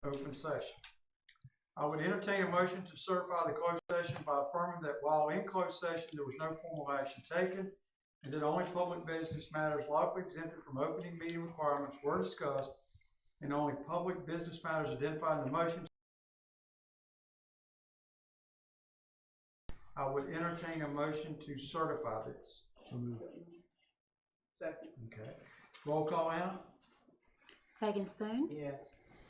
open session. I would entertain a motion to certify the closed session by affirming that while in closed session, there was no formal action taken, and that only public business matters lawfully exempted from opening meeting requirements were discussed, and only public business matters identified in the motion. I would entertain a motion to certify this. Second. Okay. Roll call, Anna? Fagan Spoon? Yes.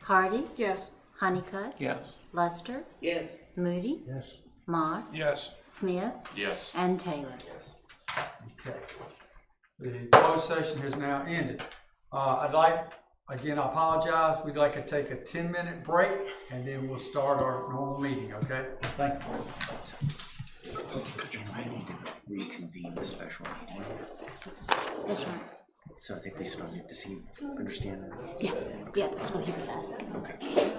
Hardy? Yes. Honeycutt? Yes. Luster? Yes. Moody? Yes. Moss? Yes. Smith? Yes. And Taylor? Yes. Okay. The closed session has now ended. I'd like, again, I apologize. We'd like to take a 10-minute break and then we'll start our normal meeting, okay? Thank you. I need to reconvene the special meeting, That's right. so I think we still need to understand. Yeah, that's what he was asking. Okay.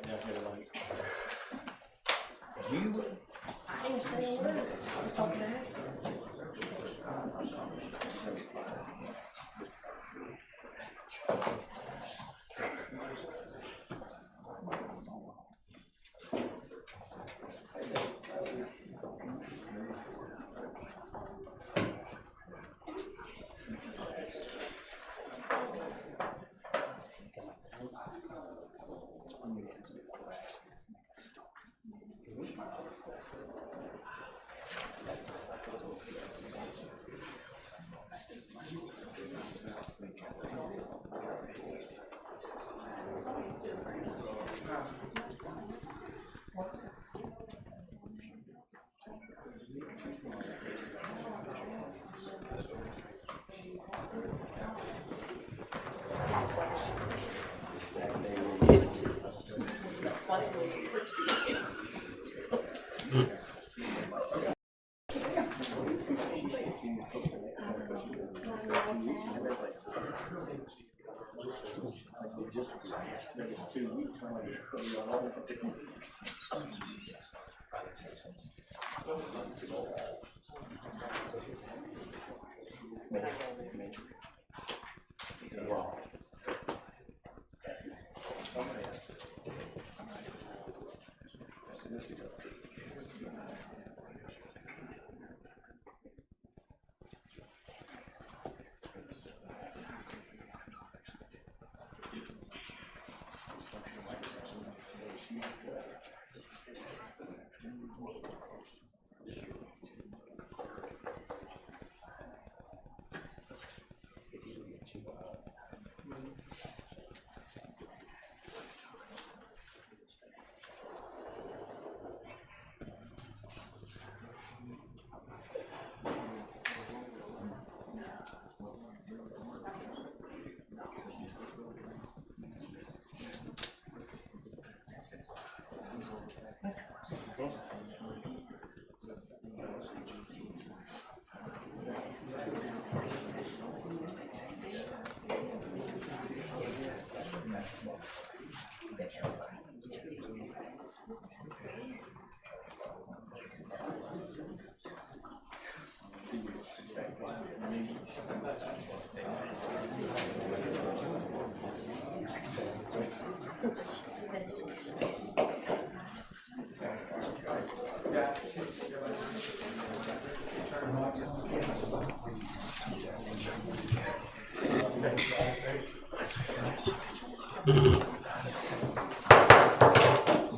down here tonight. You, I didn't say a word. I was talking to her. That's why we were speaking.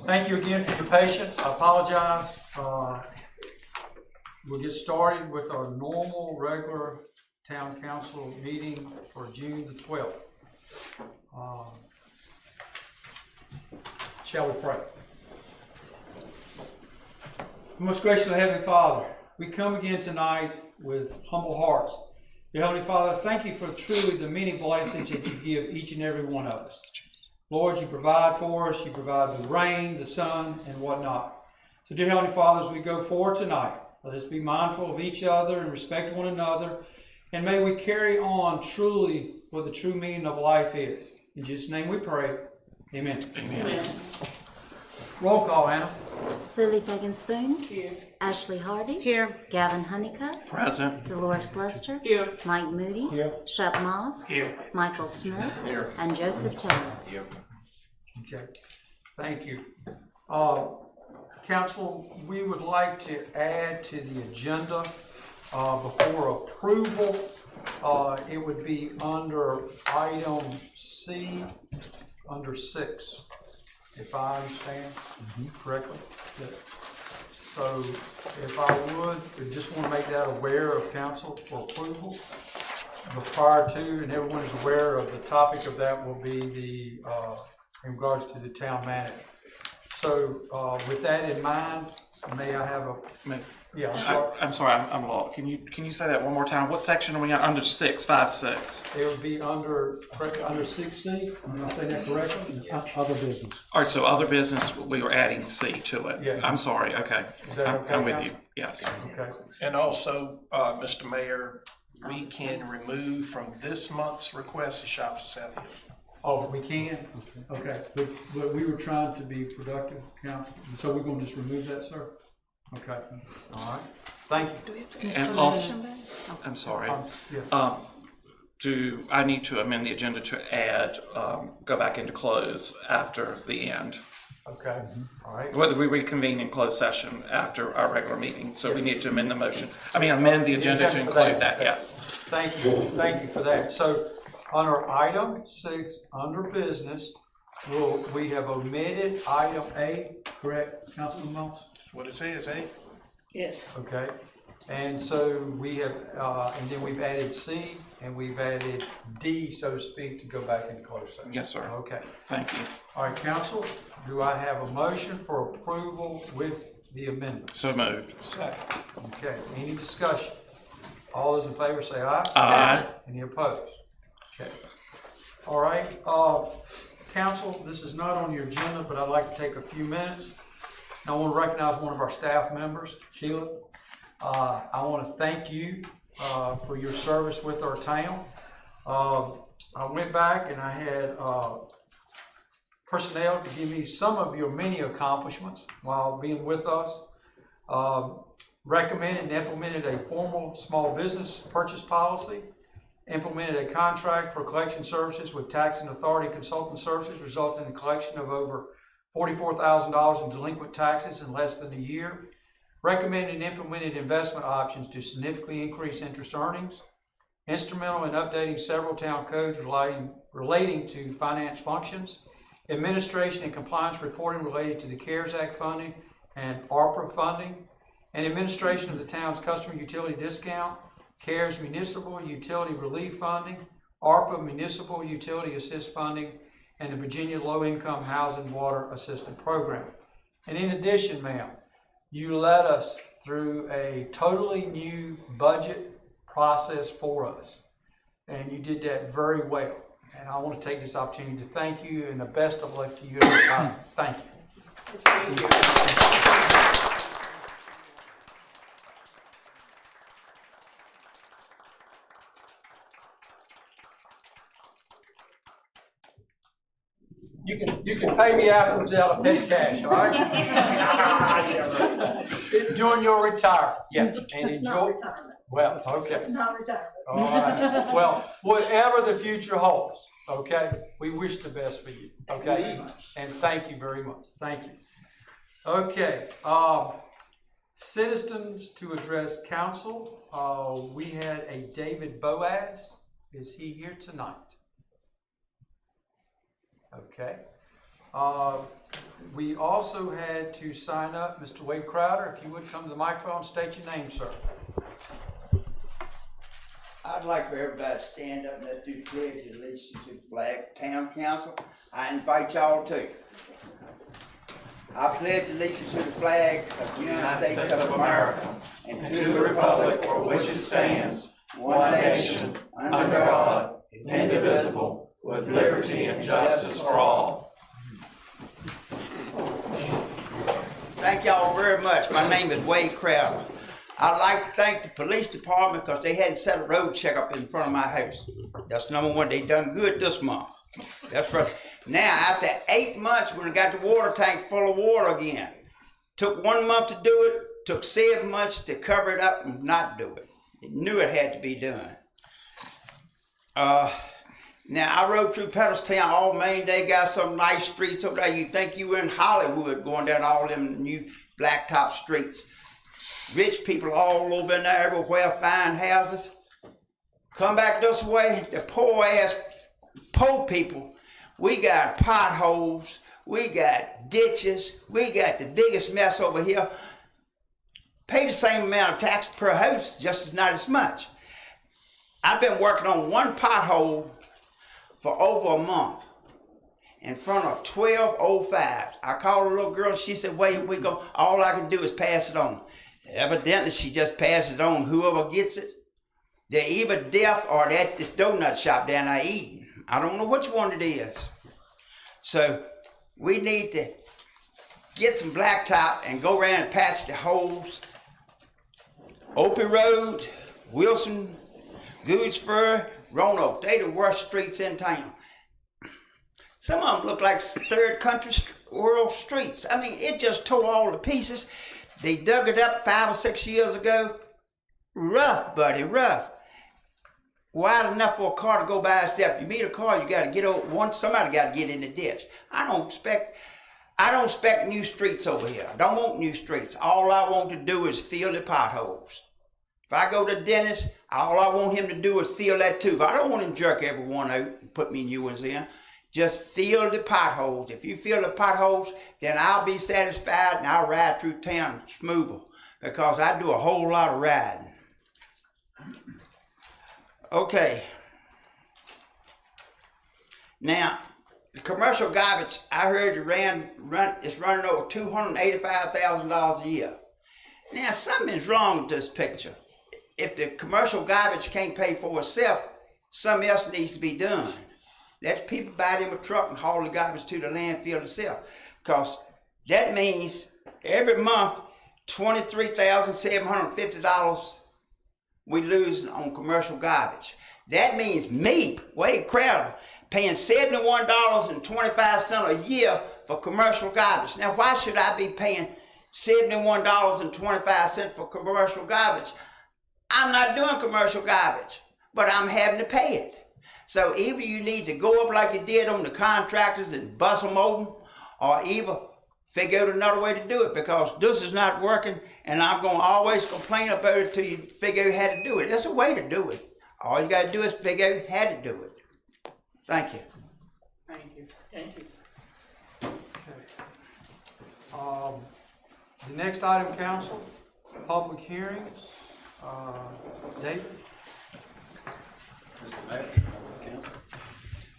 Thank you again for your patience. I apologize. We'll get started with our normal, regular town council meeting for June the 12th. Shall we pray? Most gracious Heavenly Father, we come again tonight with humble hearts. Dear Heavenly Father, thank you for truly the many blessings that you give each and every one of us. Lord, you provide for us, you provide the rain, the sun, and whatnot. So dear Heavenly Father, as we go forward tonight, let us be mindful of each other and respect one another, and may we carry on truly what the true meaning of life is. In Jesus' name we pray. Amen. Amen. Roll call, Anna. Lily Fagan-Spoon. Here. Ashley Hardy. Here. Gavin Honeycutt. Present. Dolores Lester. Here. Mike Moody. Here. Shep Moss. Here. Michael Smith. Here. And Joseph Taylor. Here. Okay, thank you. Council, we would like to add to the agenda before approval. It would be under item C, under 6, if I understand correctly. Yeah. So if I would just want to make that aware of council for approval. But prior to, and everyone is aware of the topic of that will be the in regards to the town manager. So with that in mind, may I have a, yeah, I'm sorry, I'm lost. Can you say that one more time? What section are we on? Under 656. it would be under 6C, am I saying that correctly? Other business. All right, so other business, we were adding C to it. Yeah. I'm sorry, okay. Is that okay, I'm with Council? you, yes. Okay, And also, Mr. Mayor, we can remove from this month's request the Shops of South Hill. Oh, we can? Okay, but we were trying to be productive, council, so we're gonna just remove that, sir? Okay, all right, thank you. And also, I'm sorry. Yeah. Do I need to amend the agenda to add, go back into close after the end? Okay, all right. Whether we reconvene in closed session after our regular meeting, so we need to amend the motion. I mean, amend the agenda to include that, yes. Thank you for that. So, under item 6, under business, we have omitted item A, correct, Councilman Moss? What it says, eh? Yes. Okay, and so we have, and then we've added C, and we've added D, so to speak, to go back into closed session. Yes, sir. Okay. Thank you. All right, council, do I have a motion for approval with the amendment? So moved. Second. Okay, any discussion? All those in favor say aye. Aye. Any opposed? Okay. All right, council, this is not on your agenda, but I'd like to take a few minutes. And I want to recognize one of our staff members, Sheila. I want to thank you for your service with our town. I went back and I had personnel to give me some of your many accomplishments while being with us. Recommended and implemented a formal small business purchase policy, implemented a contract for collection services with Tax and Authority Consultant Services, resulting in the collection of over $44,000 in delinquent taxes in less than a year. Recommended and implemented investment options to significantly increase interest earnings. Instrumental in updating several town codes relating to finance functions. Administration and compliance reporting related to the CARES Act funding and ARPA funding. And administration of the town's customer utility discount, CARES municipal utility relief funding, ARPA municipal utility assist funding, and the Virginia Low-Income Housing Water Assistance Program. And in addition, ma'am, you led us through a totally new budget process for us. And you did that very well. And I want to take this opportunity to thank you and the best of luck to you at the time. Thank you. You can pay me afterwards out of petty cash, all right? During your retirement, yes, and It's not enjoy. retirement. Well, okay, It's not retirement. all right. Well, whatever the future holds, okay, we wish the best for you, okay? And thank you very much, thank you. Okay, citizens to address council. We had a David Boaz. Is he here tonight? Okay. We also had to sign up Mr. Wade Crowder. If you would come to the microphone, state your name, sir. I'd like for everybody to stand up and let's do pledge of allegiance to the flag. Town council, I invite y'all to. I pledge allegiance to the flag of the United States of America and to the republic for which it stands, one nation, under God, indivisible, with liberty and justice for all. Thank y'all very much. My name is Wade Crowder. I'd like to thank the police department because they hadn't set a road check up in front of my house. That's number one. They done good this month. That's right. Now, after 8 months, when I got the water tank full of water again, took 1 month to do it, took 7 months to cover it up and not do it. It knew it had to be done. Now, I rode through Petterstown all Main. They got some nice streets over there. You think you were in Hollywood going down all them new blacktop streets. Rich people all over in there everywhere, fine houses. Come back this way, the poor people, we got potholes, we got ditches, we got the biggest mess over here. Pay the same amount of tax per house, just not as much. I've been working on one pothole for over a month in front of 1205. I called a little girl and she said, wait, all I can do is pass it on. Evidently, she just passes it on. Whoever gets it, they're either deaf or they're at this donut shop down there eating. I don't know which one it is. So we need to get some blacktop and go around and patch the holes. Opie Road, Wilson, Goodsford, Roanoke, they the worst streets in town. Some of them look like third country world streets. I mean, it just tore all to pieces. They dug it up 5 or 6 years ago. Rough, buddy, rough. Wide enough for a car to go by itself. You meet a car, you got to get over. Somebody got to get in the ditch. I don't expect new streets over here. I don't want new streets. All I want to do is fill the potholes. If I go to the dentist, all I want him to do is fill that tooth. I don't want him to jerk every one out and put me new ones in. Just fill the potholes. If you fill the potholes, then I'll be satisfied and I'll ride through town smoother because I do a whole lot of riding. Okay. Now, the commercial garbage, I heard it's running over $285,000 a year. Now, something's wrong with this picture. If the commercial garbage can't pay for itself, something else needs to be done. Let people buy them a truck and haul the garbage to the landfill itself. Because that means every month, $23,750 we lose on commercial garbage. That means me, Wade Crowder, paying $71.25 a year for commercial garbage. Now, why should I be paying $71.25 for commercial garbage? I'm not doing commercial garbage, but I'm having to pay it. So either you need to go up like you did on the contractors and bust them open, or either figure out another way to do it, because this is not working, and I'm going to always complain about it till you figure out how to do it. There's a way to do it. All you got to do is figure out how to do it. Thank you. Thank you. Thank you. The next item, council, public hearings. David? Mr. Mayor, Council,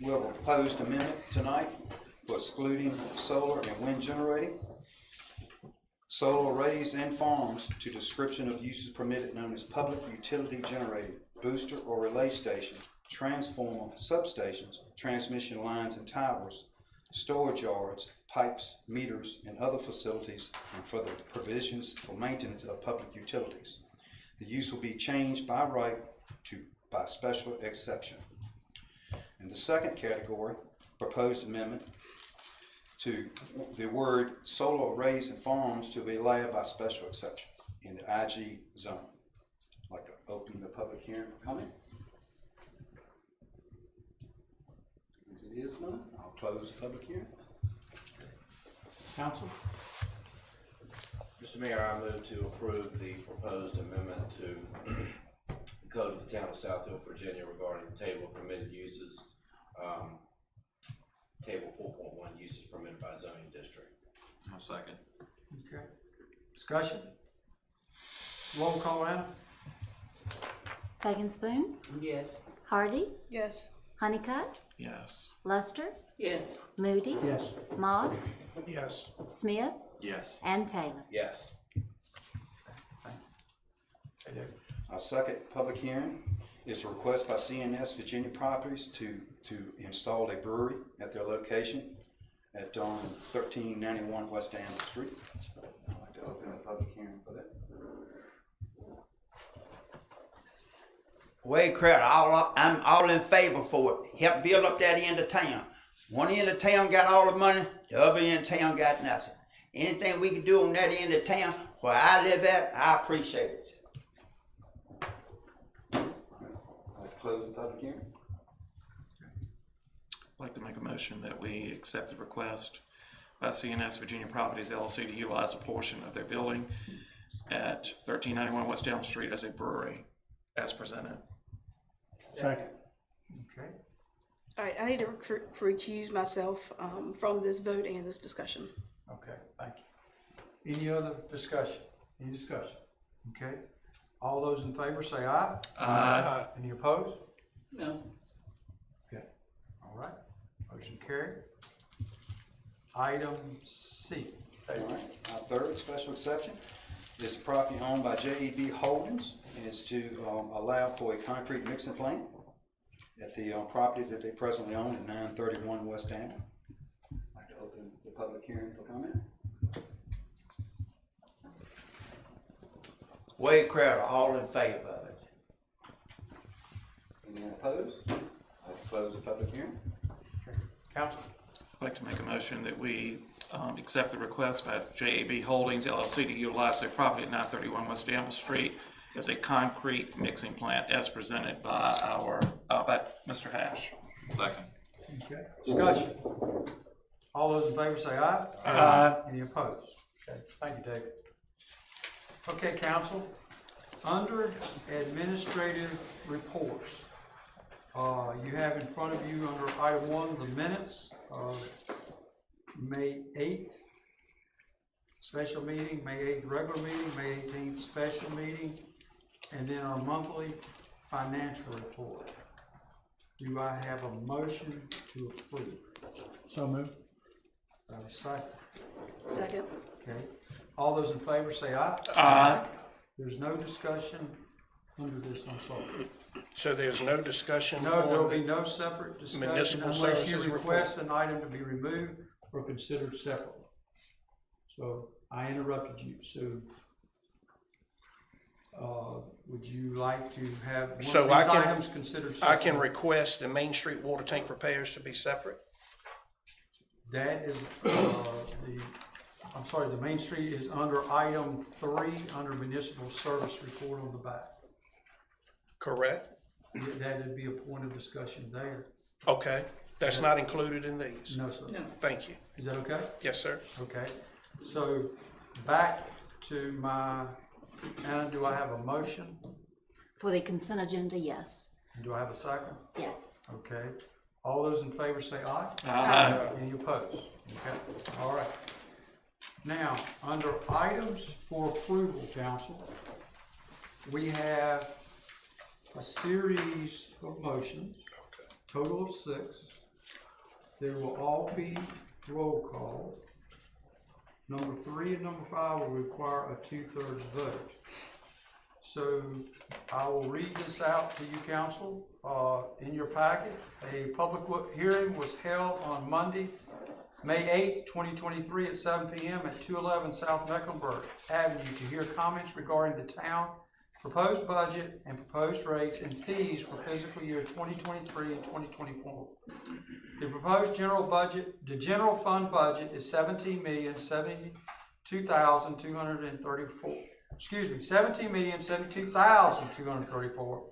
we have a proposed amendment tonight for excluding solar and wind generating, solar arrays and farms to description of uses permitted known as public utility generating, booster or relay station, transformer, substations, transmission lines and towers, storage yards, pipes, meters, and other facilities, and for the provisions for maintenance of public utilities. The use will be changed by right to by special exception. In the second category, proposed amendment to the word solar arrays and farms to be allowed by special exception in the IG zone. I'd like to open the public hearing for comment. If it is none, I'll close the public hearing. Council? Mr. Mayor, I move to approve the proposed amendment to the Code of the Town of South Hill, Virginia regarding the table of permitted uses, table 4.1 uses permitted by zoning district. I'll second. Okay. Discussion? Roll call, Anna? Fagan Spoon, Yes. Hardy, Yes. Honeycutt, Yes. Luster, Yes. Moody, Yes. Moss, Yes. Smith, Yes. and Taylor. Yes. Our second public hearing is a request by CNS Virginia Properties to install a brewery at their location at 1391 West Danville Street. I'd like to open a public hearing for that. Wade Crowder, I'm all in favor for it. Help build up that end of town. One end of town got all the money, the other end of town got nothing. Anything we can do on that end of town where I live at, I appreciate it. I'd like to close the public hearing. I'd like to make a motion that we accept the request by CNS Virginia Properties LLC to utilize a portion of their building at 1391 West Elm Street as a brewery, as presented. Second. Okay. All right, I need to recuse myself from this vote and this discussion. Okay, thank you. Any other discussion? Any discussion? Okay. All those in favor say aye. Aye. Any opposed? No. Okay. All right. Motion carried. Item C. All right, our third special exception is a property owned by JEB Holdings, and is to allow for a concrete mixing plant at the property that they presently own at 931 West Danville. I'd like to open the public hearing for comment. Wade Crowder, all in favor of it. Anyone opposed? I'll close the public hearing. Council? I'd like to make a motion that we accept the request by JAB Holdings LLC to utilize their property at 931 West Danville Street as a concrete mixing plant as presented by by Mr. Hash. Second. Okay, discussion. All those in favor say aye. Aye. Any opposed? Okay, thank you, David. Okay, council, under administrative reports, you have in front of you under item 1, the minutes of May 8th, special meeting, May 8th regular meeting, May 18th special meeting, and then our monthly financial report. Do I have a motion to approve? So moved. Do I have a second? Second. Okay, all those in favor say aye. Aye. There's no discussion under this, I'm sorry. So there's no discussion No, there will on be the no separate discussion Municipal unless you services report. request an item to be removed or considered separately. So I interrupted you, so would you like to have one of these So I can- items considered I separately? can request the Main Street water tank repairs to be separate. That is, the Main Street is under item 3, under municipal service report on the back. Correct? That'd be a point of discussion there. Okay, that's not included in these. No, sir. Thank you. Is that okay? Yes, sir. Okay. So back to my, Anna, do I have a motion? For the consent agenda, yes. Do I have a second? Yes. Okay. All those in favor say aye. Aye. Any opposed? Okay, all right. Now, under items for approval, council, we have a series of motions, total of 6. They will all be roll call. Number 3 and number 5 will require a 2/3 vote. So I will read this out to you, council. In your packet, a public hearing was held on Monday, May 8th, 2023 at 7 p.m. at 211 South Mecklenburg Avenue to hear comments regarding the town proposed budget and proposed rates and fees for fiscal year 2023 and 2024. The proposed general budget, the general fund budget is $17,072,234. $17,072,234.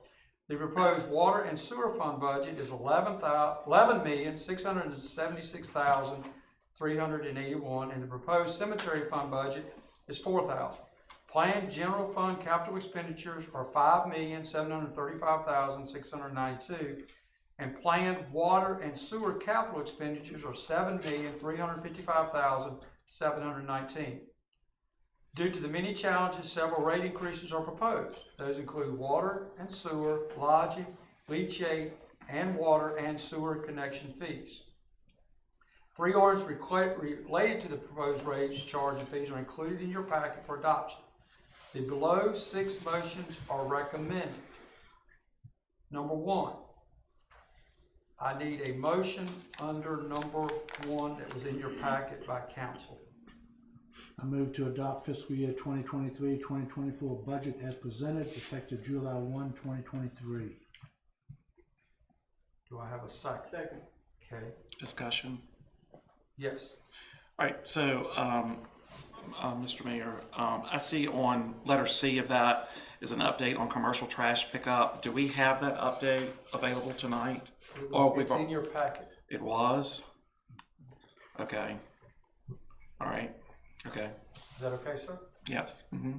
The proposed water and sewer fund budget is $11,676,381, and the proposed cemetery fund budget is $4,000. Planned general fund capital expenditures are $5,735,692, and planned water and sewer capital expenditures are $7,355,719. Due to the many challenges, several rate increases are proposed. Those include water and sewer, lodging, leachate, and water and sewer connection fees. 3 orders related to the proposed rates, charge, and fees are included in your packet for adoption. The below 6 motions are recommended. Number 1, I need a motion under number 1 that was in your packet by council. I move to adopt fiscal year 2023-2024 budget as presented, effective July 1, 2023. Do I have a second? Second. Okay, Discussion. yes. All right, so, Mr. Mayor, I see on letter C of that is an update on commercial trash pickup. Do we have that update available tonight? It's in your packet. It was? Okay. All right, okay, Is that okay, sir? yes. Mm-hmm.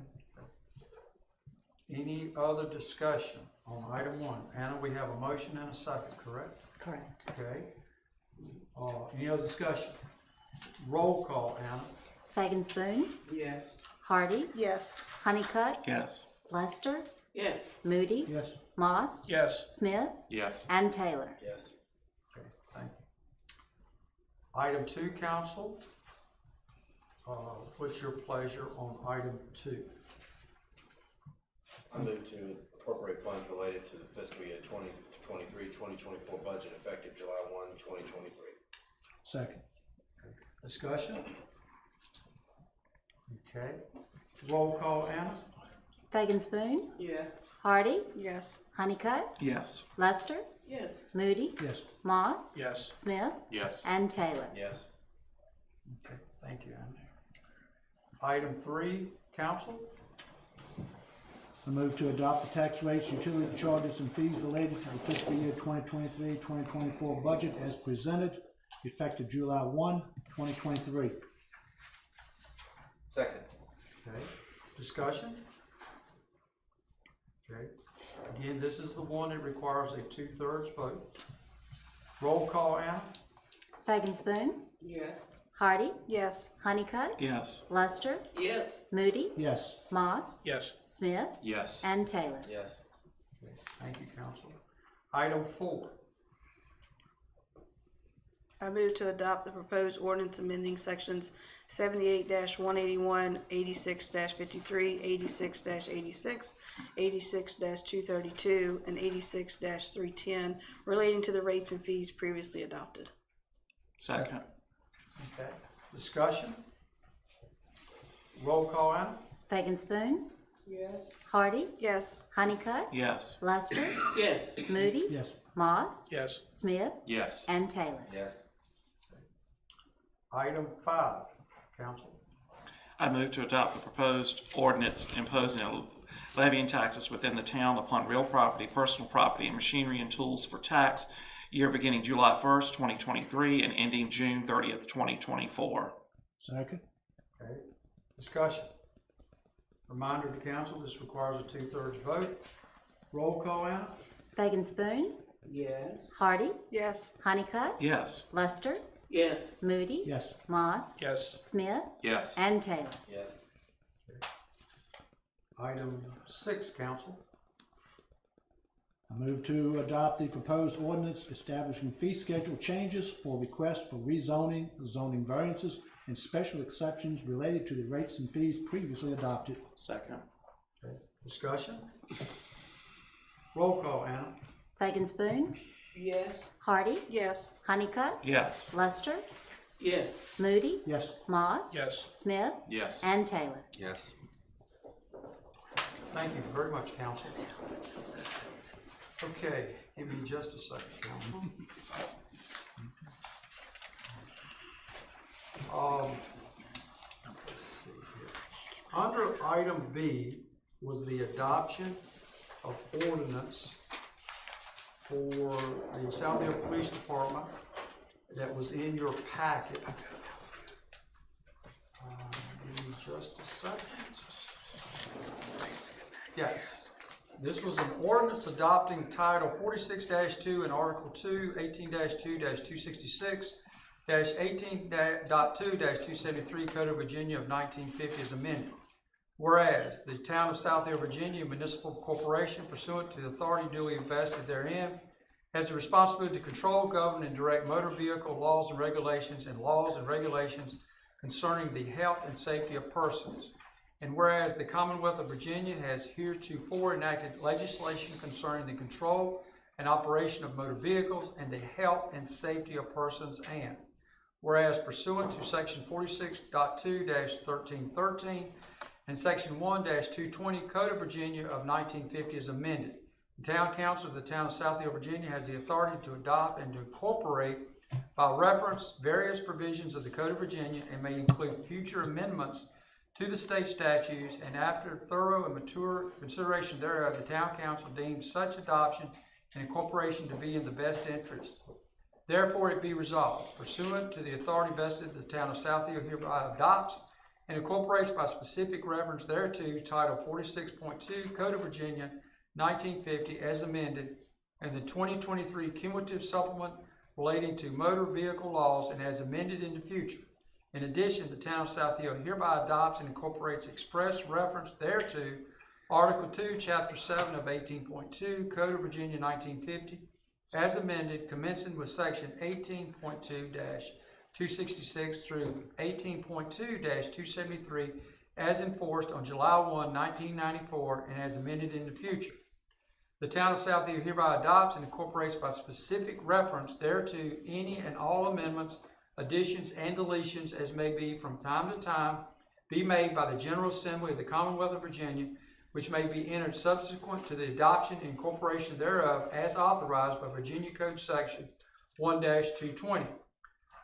Any other discussion on item 1? Anna, we have a motion and a second, correct? Correct. Okay. Any other discussion? Roll call, Anna. Fagan Spoon. Yes. Hardy. Yes. Honeycutt. Yes. Lester. Yes. Moody. Yes. Moss. Yes. Smith. Yes. And Taylor. Yes. Okay, thank you. Item 2, council. What's your pleasure on item 2? I move to appropriate funds related to the fiscal year 2023-2024 budget effective July 1, 2023. Second. Discussion? Okay. Roll call, Anna? Fagan Spoon. Yeah. Hardy. Yes. Honeycutt. Yes. Lester. Yes. Moody, Yes. Moss, Yes. Smith, Yes. and Taylor. Yes. Okay, thank you, Ann. Item 3, council. I move to adopt the tax rates, utility charges, and fees related to the fiscal year 2023-2024 budget as presented, effective July 1, 2023. Second. Okay, discussion? Okay, again, this is the one that requires a 2/3 vote. Roll call, Anna? Fagan Spoon, Yes. Hardy, Yes. Honeycutt, Yes. Lester, Yes. Moody, Yes. Moss, Yes. Smith, Yes. and Taylor. Yes. Thank you, council. Item 4. I move to adopt the proposed ordinance amending sections 78-181, 86-53, 86-86, 86-232, and 86-310 relating to the rates and fees previously adopted. Second. Okay, discussion? Roll call, Anna? Fagan Spoon, Yes. Hardy, Yes. Honeycutt, Yes. Lester, Yes. Moody, Yes. Moss, Yes. Smith, Yes. and Taylor. Yes. Item 5, council. I move to adopt the proposed ordinance imposing a levying taxes within the town upon real property, personal property, and machinery and tools for tax year beginning July 1st, 2023 and ending June 30th, 2024. Second. Okay, discussion. Reminder to council, this requires a 2/3 vote. Roll call, Anna? Fagan Spoon, Yes. Hardy, Yes. Honeycutt, Yes. Yes. Lester, Moody, Yes. Moss, Yes. Smith, Yes. and Taylor. Yes. Item 6, council. I move to adopt the proposed ordinance establishing fee schedule changes for requests for rezoning, zoning variances, and special exceptions related to the rates and fees previously adopted. Second. Okay, discussion. Roll call, Anna? Fagan Spoon, Yes. Hardy, Yes. Honeycutt, Yes. Lester, Yes. Moody, Yes. Moss, Yes. Smith, Yes. and Taylor. Yes. Thank you very much, council. Okay, give me just a second, council. Let's see here. Under item B was the adoption of ordinance for the Southdale Police Department that was in your packet. Give me just a second. Yes, this was an ordinance adopting Title 46-2 and Article 2, 18-2-266, -18.2-273 Code of Virginia of 1950 as amended. Whereas the town of Southdale, Virginia, municipal corporation pursuant to the authority duly invested therein, has the responsibility to control, govern, and direct motor vehicle laws and regulations concerning the health and safety of persons. And whereas the Commonwealth of Virginia has heretofore enacted legislation concerning the control and operation of motor vehicles and the health and safety of persons, and whereas pursuant to Section 46.2-1313 and Section 1-220 Code of Virginia of 1950 as amended, the Town Council of the Town of Southdale, Virginia has the authority to adopt and to incorporate by reference various provisions of the Code of Virginia and may include future amendments to the state statutes, and after thorough and mature consideration thereof, the Town Council deems such adoption and incorporation to be in the best interest. Therefore, it be resolved, pursuant to the authority vested, the Town of Southdale hereby adopts and incorporates by specific reference thereto Title 46.2 Code of Virginia 1950 as amended, and the 2023 cumulative supplement relating to motor vehicle laws and as amended in the future. In addition, the Town of Southdale hereby adopts and incorporates express reference thereto Article 2, Chapter 7 of 18.2 Code of Virginia 1950 as amended, commencing with Section 18.2-266 through 18.2-273 as enforced on July 1, 1994, and as amended in the future. The Town of Southdale hereby adopts and incorporates by specific reference thereto any and all amendments, additions, and deletions as may be from time to time be made by the General Assembly of the Commonwealth of Virginia which may be entered subsequent to the adoption and incorporation thereof as authorized by Virginia Code Section 1-220.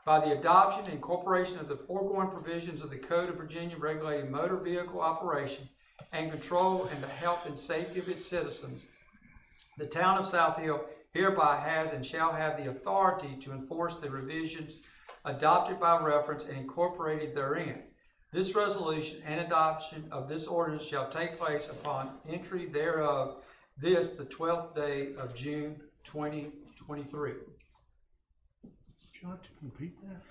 By the adoption and incorporation of the foregoing provisions of the Code of Virginia regulating motor vehicle operation and control and the health and safety of its citizens, the town of South Hill hereby has and shall have the authority to enforce the revisions adopted by reference and incorporated therein. This resolution and adoption of this ordinance shall take place upon entry thereof this, the 12th day of June 2023. Would you like to repeat that?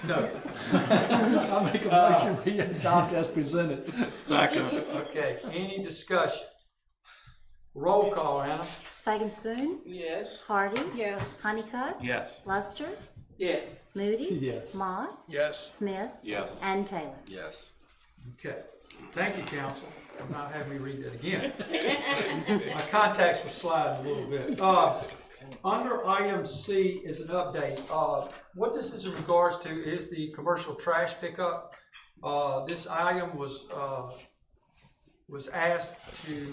No. I make a motion we adopt as presented. Second. Okay, any discussion? Roll call, Anna. Fagan Spoon. Yes. Hardy. Yes. Honeycutt. Yes. Luster. Yes. Moody. Yes. Moss. Yes. Smith. Yes. And Taylor. Yes. Okay, thank you, council. I'm not having me read that again. My contacts were sliding a little bit. Under item C is an update. What this is in regards to is the commercial trash pickup. This item was asked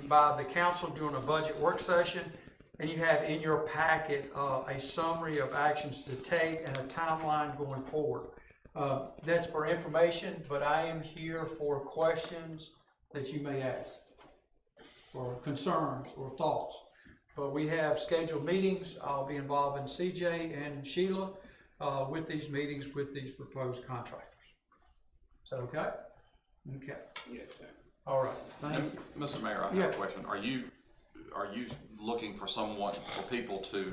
by the council during a budget work session, and you have in your packet a summary of actions to take and a timeline going forward. That's for information, but I am here for questions that you may ask, or concerns or thoughts. But we have scheduled meetings. I'll be involving CJ and Sheila with these meetings with these proposed contractors. Is that okay? Okay. Yes, sir. All right. Thank you. Mr. Mayor, I have Yeah. a question. Are you looking for people to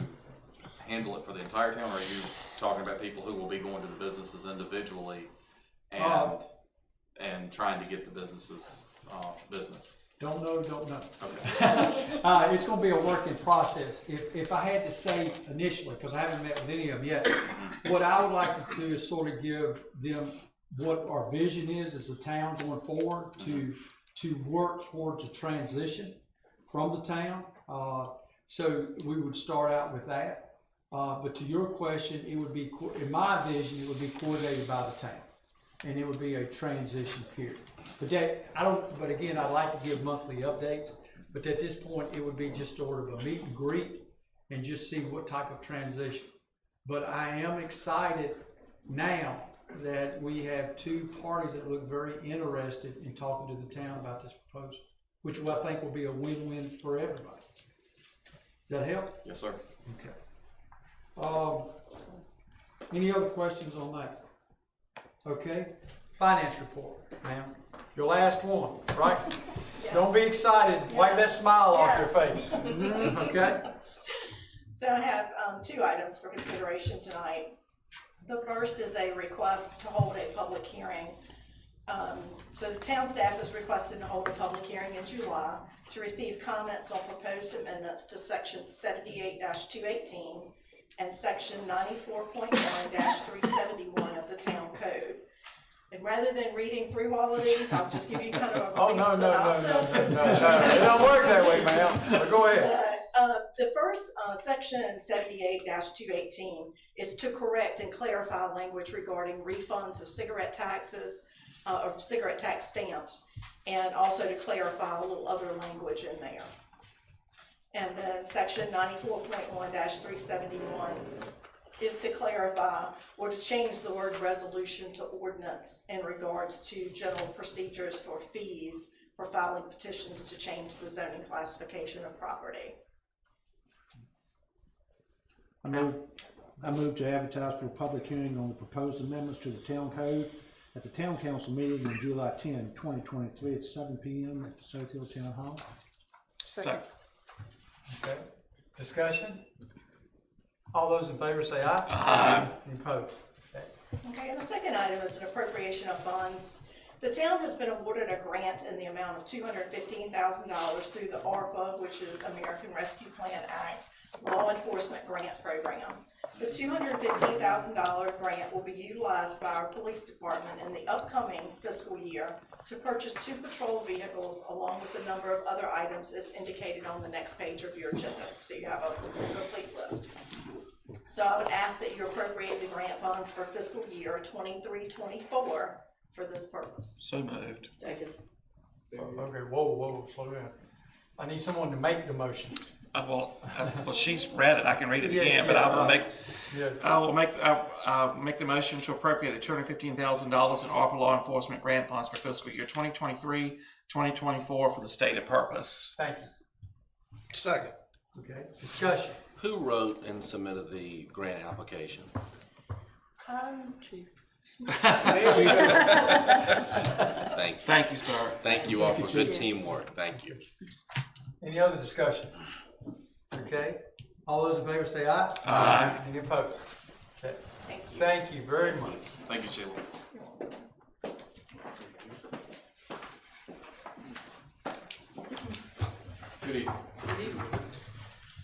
handle it for the entire town, or are you talking about people who will be going to the businesses individually and trying to get the businesses business? Don't know. Okay. It's gonna be a working process. If I had to say initially, because I haven't met with any of them yet, what I would like to do is sort of give them what our vision is as a town going forward to work towards a transition from the town. So we would start out with that. But to your question, it would be, in my vision, it would be coordinated by the town. And it would be a transition period. But again, I'd like to give monthly updates. But at this point, it would be just sort of a meet and greet and just see what type of transition. But I am excited now that we have two parties that look very interested in talking to the town about this proposal, which I think will be a win-win for everybody. Does that help? Yes, sir. Okay. Any other questions on that? Okay. Finance report, ma'am. Your last one, right? Yes. Don't be excited. Wipe that smile off your Yes. face. Okay. So I have two items for consideration tonight. The first is a request to hold a public hearing. So the town staff is requesting to hold a public hearing in July to receive comments on proposed amendments to section 78-218 and section 94.1-371 of the town code. And rather than reading through all of these, I'll just give you kind of a brief synopsis. No. It don't work that way, ma'am. But go ahead. The first section 78-218 is to correct and clarify language regarding refunds of cigarette taxes or cigarette tax stamps, and also to clarify a little other language in there. And then section 94.1-371 is to clarify or to change the word resolution to ordinance in regards to general procedures for fees for filing petitions to change the zoning classification of property. I move to advertise for a public hearing on the proposed amendments to the town code at the town council meeting on July 10, 2023 at 7 p.m. at the South Hill Town Hall. Second. Okay. Discussion? All those in favor say aye. Aye. Any opposed? Okay. Okay, and the second item is an appropriation of funds. The town has been awarded a grant in the amount of $215,000 through the ARPA, which is American Rescue Plan Act, Law Enforcement Grant Program. The $215,000 grant will be utilized by our police department in the upcoming fiscal year to purchase 2 patrol vehicles along with the number of other items as indicated on the next page of your agenda. So you have a complete list. So I would ask that you appropriate the grant funds for fiscal year 23-24 for this purpose. So moved. Second. Okay, whoa, slow down. I need someone to make the motion. Well, she's read it. I can read it Yeah, again, but yeah, I will make. Yeah. I'll make the motion to appropriate the $215,000 in ARPA law enforcement grant funds for fiscal year 2023, 2024 for the stated purpose. Thank you. Second. Okay, discussion. Who wrote and submitted the grant application? Thank you. Thank you, sir. Thank you all for good teamwork. Thank you. Any other discussion? Okay, all those in favor say aye. Aye. Any opposed? Okay, Thank you. thank you very much. Thank you, Sheila. Good evening.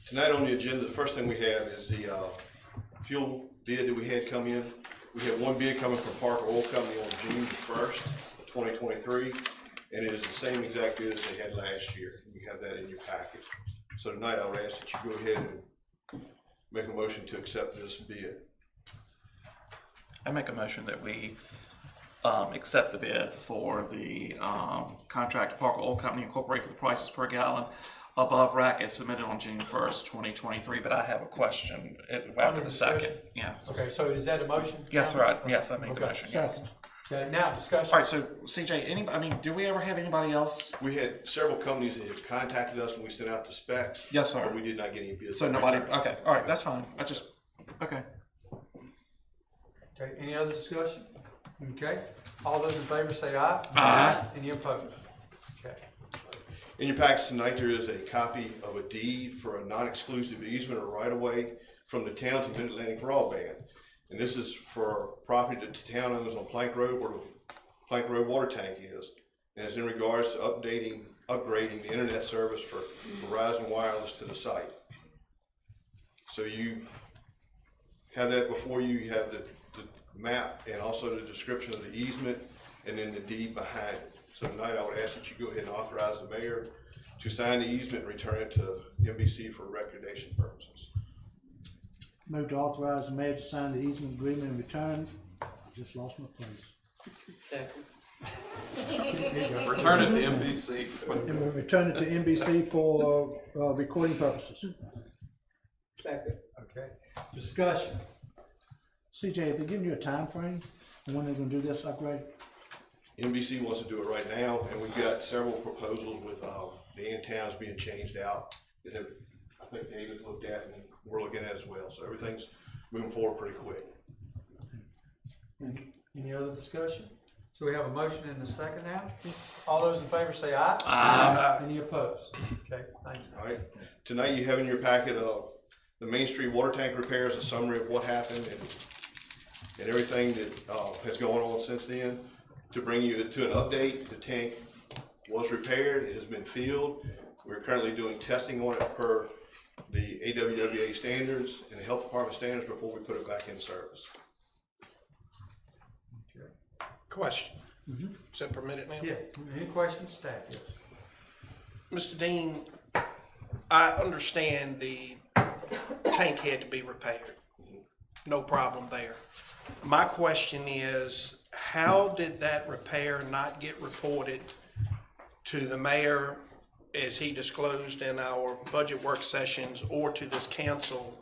Tonight on the agenda, the first thing we have is the fuel bid that we had come in. We had one bid coming from Parker Oil Company on June 1st, 2023, and it is the same exact bid as they had last year. You have that in your packet. So tonight I would ask that you go ahead and make a motion to accept this bid. I make a motion that we accept the bid for the contract to Parker Oil Company Incorporated for the prices per gallon above rack as submitted on June 1st, 2023. But I have a question after the second. Yes. Okay, so is that a motion? Yes, right. Yes, I made the Okay. motion. Yes. Second. Okay, now discussion. All right. So CJ, do we ever have anybody else? We had several companies that have contacted us when we sent out the specs. Yes, sir. But we did not get any bids. So nobody. Okay. All right. That's fine. Okay. Okay, any other discussion? Okay, all those in favor say aye. Aye. Any opposed? Okay, In your package tonight, there is a copy of a deed for a non-exclusive easement or right-of-way from the town to Mid-Atlantic Broadband. And this is for property that the town owns on Plank Road where the Plank Road water tank is. And it's in regards to upgrading the internet service for Verizon Wireless to the site. So you have that before you. You have the map and also the description of the easement and then the deed behind it. So tonight I would ask that you go ahead and authorize the mayor to sign the easement and return it to NBC for recordation purposes. Move to authorize the mayor to sign the easement agreement and return. I just lost my place. Return it to NBC. And we return it to NBC for recording purposes. okay, discussion. CJ, have they given you a time frame on when they're gonna do this upgrade? NBC wants to do it right now, and we've got several proposals with the antennas being changed out that have, I think David looked at and we're looking at as well. So everything's moving forward pretty quick. Any other discussion? So we have a motion and a second now. All those in favor say aye. Aye. Any opposed? Okay, thank you. All right. Tonight you have in your packet the Main Street water tank repairs, a summary of what happened and everything that has gone on since then. To bring you to an update, the tank was repaired, it has been filled. We're currently doing testing on it per the AWWA standards and the health department standards before we put it back in service. Question. Is that permitted now? Yeah, any questions, staff? Yes. Mr. Dean, I understand the tank had to be repaired. No problem there. My question is, how did that repair not get reported to the mayor as he disclosed in our budget work sessions or to this council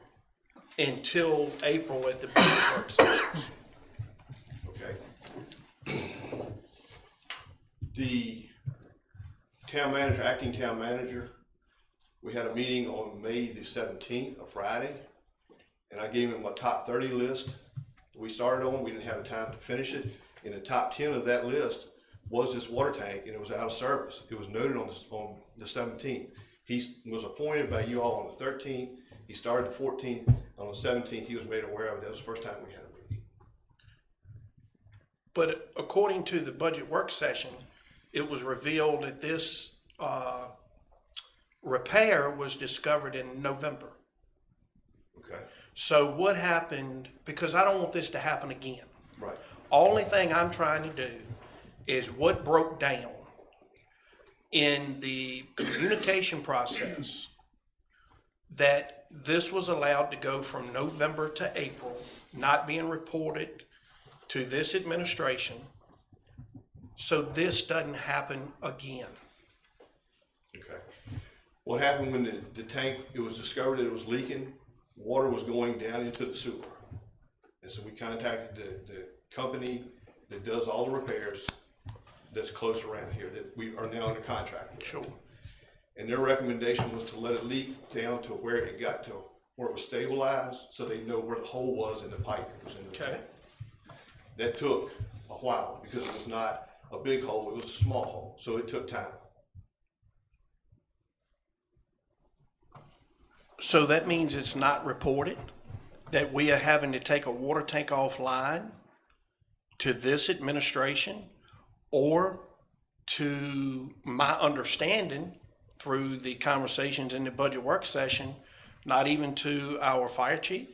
until April at the budget work sessions? Okay. The town manager, acting town manager, we had a meeting on May the 17th, a Friday, and I gave him a top 30 list we started on. We didn't have time to finish it. In the top 10 of that list was this water tank, and it was out of service. It was noted on the 17th. He was appointed by you all on the 13th. He started the 14th. On the 17th, he was made aware of it. That was the first time we had a meeting. But according to the budget work session, it was revealed that this repair was discovered in November. Okay. So what happened, because I don't want this to happen again. Right. Only thing I'm trying to do is what broke down in the communication process that this was allowed to go from November to April, not being reported to this administration, so this doesn't happen again. Okay. What happened when the tank, it was discovered that it was leaking, water was going down into the sewer. And so we contacted the company that does all the repairs that's close around here, that we are now under contract with. Sure. And their recommendation was to let it leak down to where it got to, where it was stabilized, so they know where the hole was in the pipe that was in the Okay. tank. That took a while, because it was not a big hole, it was a small hole, so it took time. So that means it's not reported, that we are having to take a water tank offline to this administration, or to my understanding through the conversations in the budget work session, not even to our fire chief?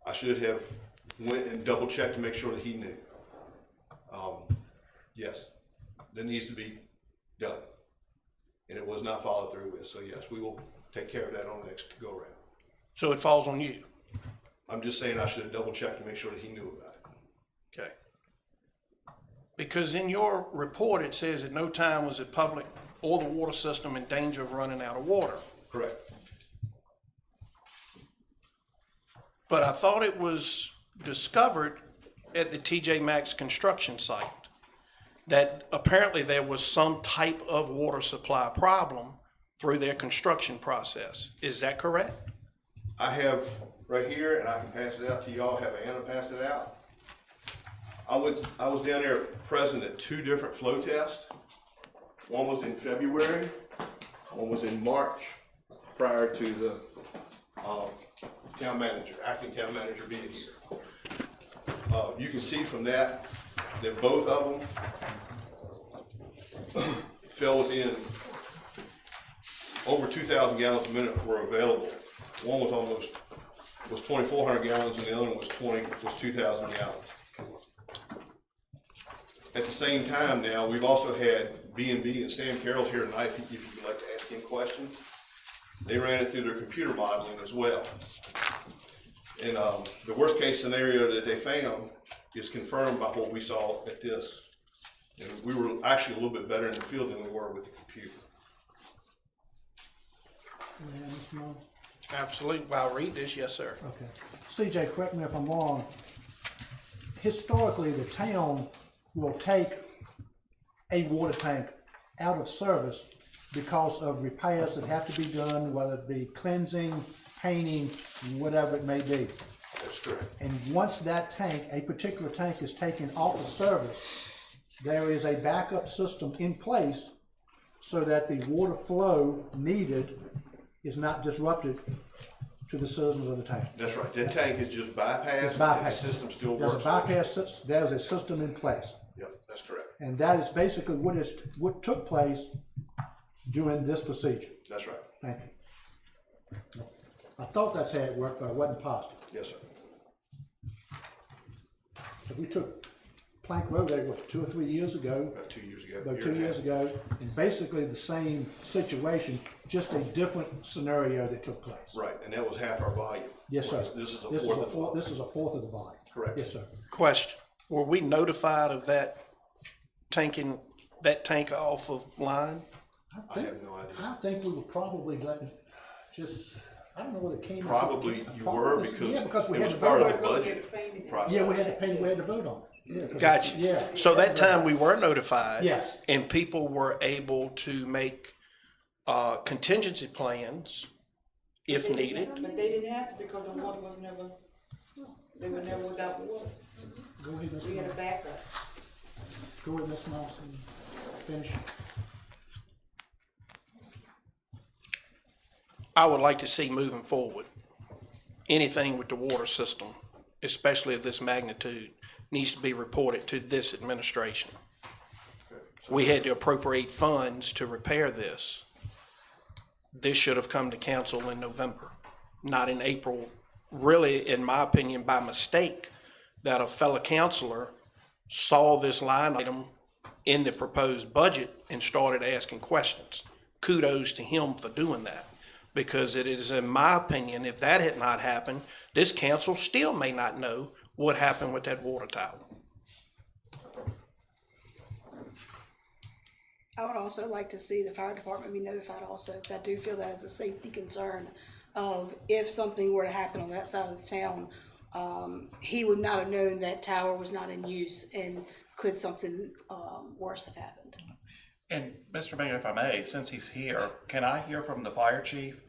I should have went and double checked to make sure that he knew. Yes, that needs to be done. And it was not followed through with, so yes, we will take care of that on the next go around. So it falls on you? I'm just saying I should have double checked to make sure that he knew about it. Okay. Because in your report, it says at no time was the public or the water system in danger of running out of water. Correct. But I thought it was discovered at the TJ Maxx construction site that apparently there was some type of water supply problem through their construction process. Is that correct? I have right here, and I can pass it out to y'all, have Anna pass it out. I was down there present at 2 different flow tests. One was in February, one was in March, prior to the acting town manager being here. You can see from that both of them fell within over 2,000 gallons a minute were available. One was 2,400 gallons, and the other one was 2,000 gallons. At the same time now, we've also had B&B and Sam Carroll's here tonight, if you'd like to ask him questions. They ran it through their computer modeling as well. And the worst case scenario that they found is confirmed by what we saw at this. And we were actually a little bit better in the field than we were with the computer. Yeah, Mr. Mullins? Absolutely. Well, I'll read this. Yes, sir. Okay. CJ, correct me if I'm wrong. Historically, the town will take a water tank out of service because of repairs that have to be done, whether it be cleansing, painting, whatever it may be. That's correct. And once that tank, a particular tank, is taken off of service, there is a backup system in place so that the water flow needed is not disrupted to the citizens of the tank. That's right. That tank is just bypassed. It's bypassed. And the system still There's works. a bypass, there's a system in place. Yep, that's correct. And that is basically what took place during this procedure. That's right. Thank you. I thought that's how it worked, but I wasn't positive. Yes, sir. So we took Plank Road there, what, 2 or 3 years ago? About 2 years ago. About 2 years ago, and basically the same situation, just a different scenario that took place. Right, and that was half our volume. Yes, sir. This is a fourth of the volume. This is a fourth of the volume. Correct. Yes, sir. Question. Were we notified of that tanking, that tank off of line? I have no idea. I think we were probably letting, I don't know whether it came. into- Probably you were, Yeah, because we it had was to part vote of the on it. budget process. Yeah, we had to vote on it. Yeah, 'cause- Gotcha. Yeah. So that time we were notified. Yes. And people were able to make contingency plans if needed. But they didn't have to because the water was never, they were never without water. Go ahead, Ms. We had a Moss. backup. Go ahead, Ms. Moss, and finish. I would like to see moving forward, anything with the water system, especially of this magnitude, needs to be reported to this administration. We had to appropriate funds to repair this. This should have come to council in November, not in April. Really, in my opinion, by mistake, that a fellow councilor saw this line item in the proposed budget and started asking questions. Kudos to him for doing that. Because it is, in my opinion, if that had not happened, this council still may not know what happened with that water tower. I would also like to see the fire department be notified also, because I do feel that is a safety concern of if something were to happen on that side of the town, he would not have known that tower was not in use, and could something worse have happened? And Mr. Mayor, if I may, since he's here, can I hear from the fire chief?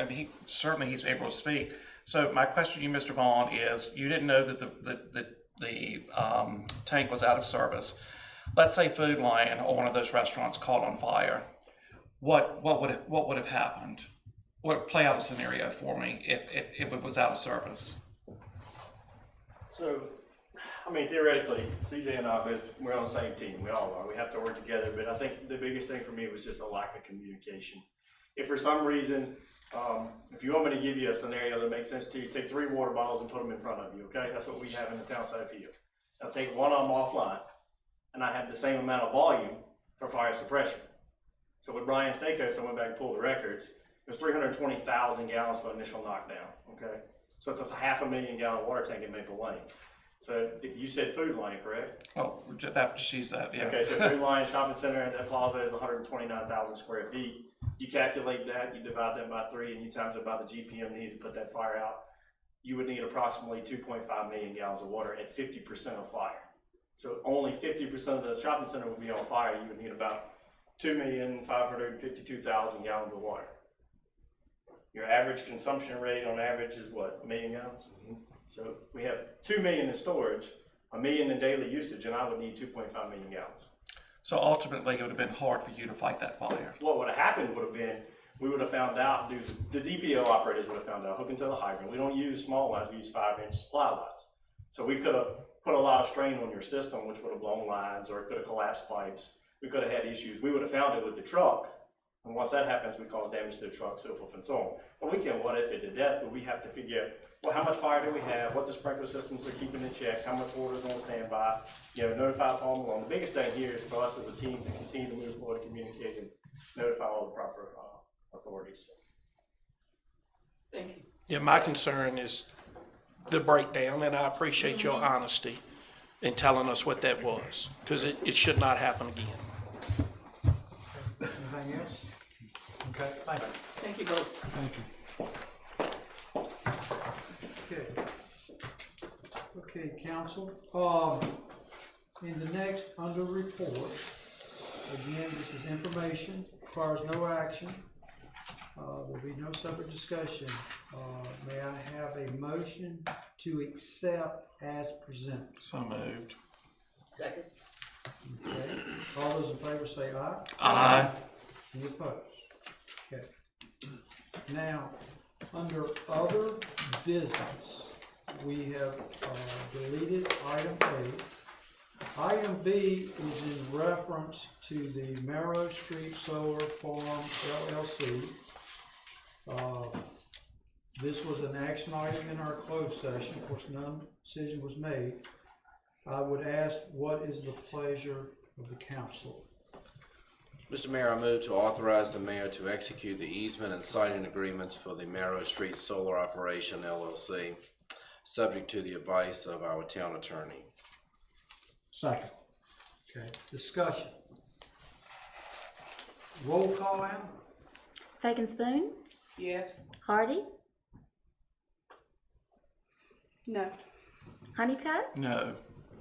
He certainly he's able to speak. So my question to you, Mr. Vaughn, is you didn't know that the tank was out of service. Let's say Food Lion or one of those restaurants caught on fire. What would have happened? Play out a scenario for me if it was out of service. So, I mean, theoretically, CJ and I, we're on the same team. We all are. We have to work together. But I think the biggest thing for me was just a lack of communication. If for some reason, if you want me to give you a scenario that makes sense to you, take 3 water bottles and put them in front of you, okay? That's what we have in the town side field. I'll take one of them offline, and I have the same amount of volume for fire suppression. So with Brian Stakos, I went back and pulled the records. It was 320,000 gallons for initial knockdown, okay? So it's a 500,000 gallon water tank in Maple Lane. So if you said Food Lion, correct? Oh, that just use that, yeah. Okay, so Food Lion Shopping Center at that plaza is 129,000 square feet. You calculate that, you divide that by 3, and you times it by the GPM needed to put that fire out. You would need approximately 2.5 million gallons of water at 50% of fire. So only 50% of the shopping center would be on fire. You would need about 2,552,000 gallons of water. Your average consumption rate on average is what, 1 million gallons? So we have 2 million in storage, 1 million in daily usage, and I would need 2.5 million gallons. So ultimately, it would have been hard for you to fight that fire. What would have happened would have been, we would have found out, the DPO operators would have found out, hook into the hydrant. We don't use small lines, we use 5-inch supply lines. So we could have put a lot of strain on your system, which would have blown lines, or it could have collapsed pipes. We could have had issues. We would have found it with the truck. And once that happens, we cause damage to the truck, so forth and so on. But we can what if it to death, but we have to figure out, well, how much fire do we have, what the sprinkler systems are keeping in check, how much water is on standby, notify Paul Malone. The biggest thing here is for us as a team to continue to move forward, communicate, and notify all the proper authorities. Thank you. Yeah, my concern is the breakdown, and I appreciate your honesty in telling us what that was, because it should not happen again. Anything else? Okay, thank you. Thank you both. Thank you. Okay, council, in the next, under report, again, this is information, requires no action. There'll be no separate discussion. May I have a motion to accept as presented? So moved. Second. Okay, all those in favor say aye. Aye. Any opposed? Okay. Now, under other business, we have deleted item A. Item B is in reference to the Marrow Street Solar Farm LLC. This was an action item in our closed session. Of course, no decision was made. I would ask, what is the pleasure of the council? Mr. Mayor, I move to authorize the mayor to execute the easement and siting agreements for the Marrow Street Solar Operation LLC, subject to the advice of our town attorney. Second. Okay, discussion. Roll call out. Fagan Spoon, Yes. Hardy, No. Honeycutt, No.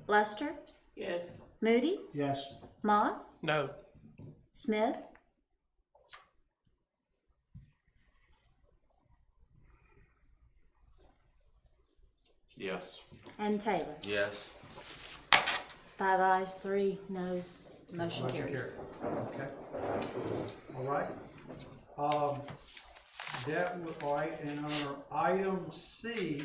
Lester, Yes. Moody, Yes. Moss, No. Smith, Yes. and Taylor. Yes. 5 ayes, 3 noes, motion carries. Okay. All right. That was, all right, and under item C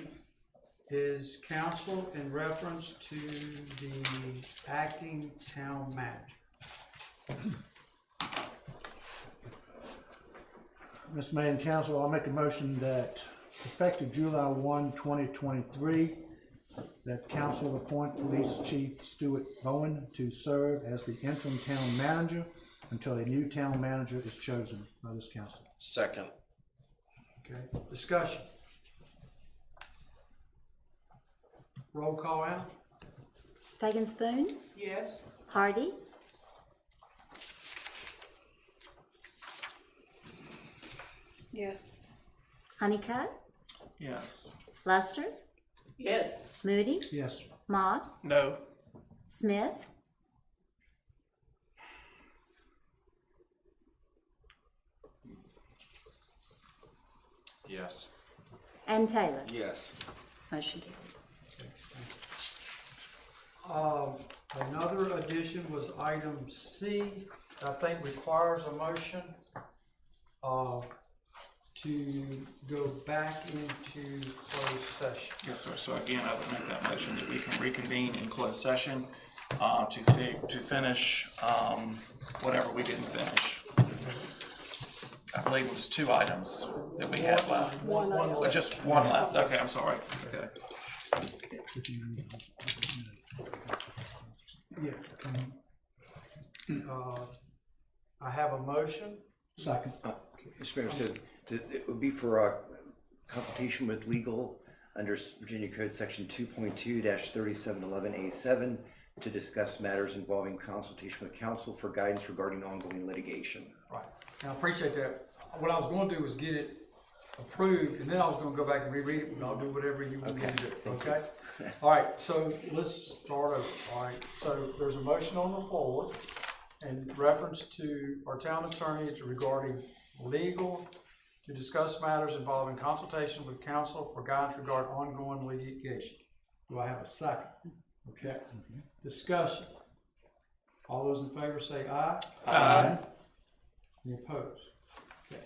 is council in reference to the acting town manager. Mr. Mayor and Council, I'll make a motion that effective July 1, 2023, that council appoint Police Chief Stuart Bowen to serve as the interim town manager until a new town manager is chosen by this council. Second. Okay, discussion. Roll call out. Fagan Spoon, Yes. Hardy, Yes. Honeycutt, Yes. Lester, Yes. Moody, Yes. Moss, No. Smith, Yes. and Taylor. Yes. Motion carries. Another addition was item C, I think requires a motion, to go back into closed session. Yes, sir. So again, I would make that motion that we can reconvene in closed session, to finish, whatever we didn't finish. I believe it was 2 items that we had left. Just one left. Okay, I'm sorry. Okay. I have a motion. Second. Mr. Mayor, so it would be for consultation with legal under Virginia Code Section 2.2-3711A7 to discuss matters involving consultation with counsel for guidance regarding ongoing litigation. Right. And I appreciate that. What I was gonna do was get it approved, and then I was gonna go back and reread it, but I'll do whatever you want me to do, okay? All right, so let's start over, all right? So there's a motion on the floor in reference to our town attorney regarding legal, to discuss matters involving consultation with counsel for guidance regarding ongoing litigation. Do I have a second? Okay. Discussion. All those in favor say aye. Aye. Any opposed? Okay.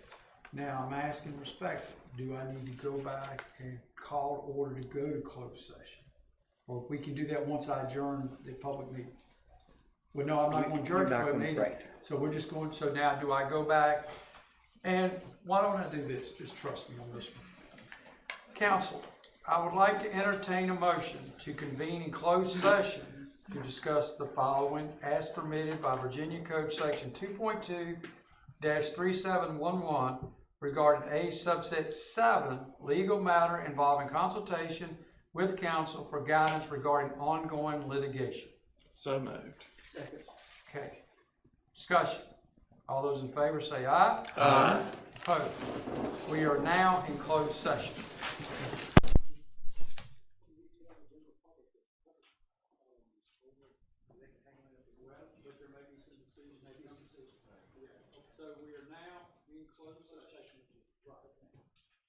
Now, I'm asking respectfully, do I need to go back and call order to go to closed session? Or we can do that once I adjourn the public meeting? Well, no, I'm not going to adjourn the public meeting. Right. So we're just going, so now do I go back? And why don't I do this? Just trust me on this one. Council, I would like to entertain a motion to convene in closed session to discuss the following as permitted by Virginia Code Section 2.2-3711 regarding A subset 7, legal matter involving consultation with counsel for guidance regarding ongoing litigation. So moved. Okay. Discussion. All those in favor say aye. Aye. Opposed? We are now in closed session. So we are now in closed session.